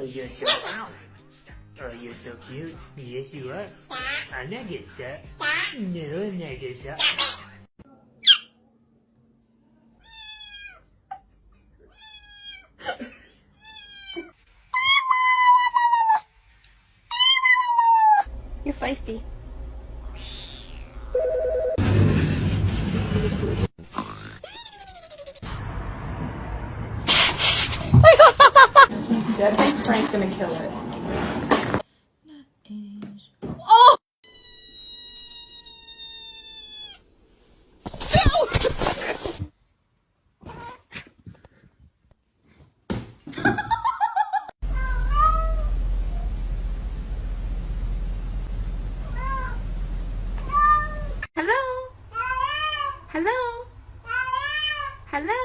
you're so loud. Oh, you're so cute. Yes, you are. I'm not gonna stop. No, I'm not gonna stop. You're feisty. Deb thinks Frank's gonna kill it. Oh! Hello? Hello? Hello?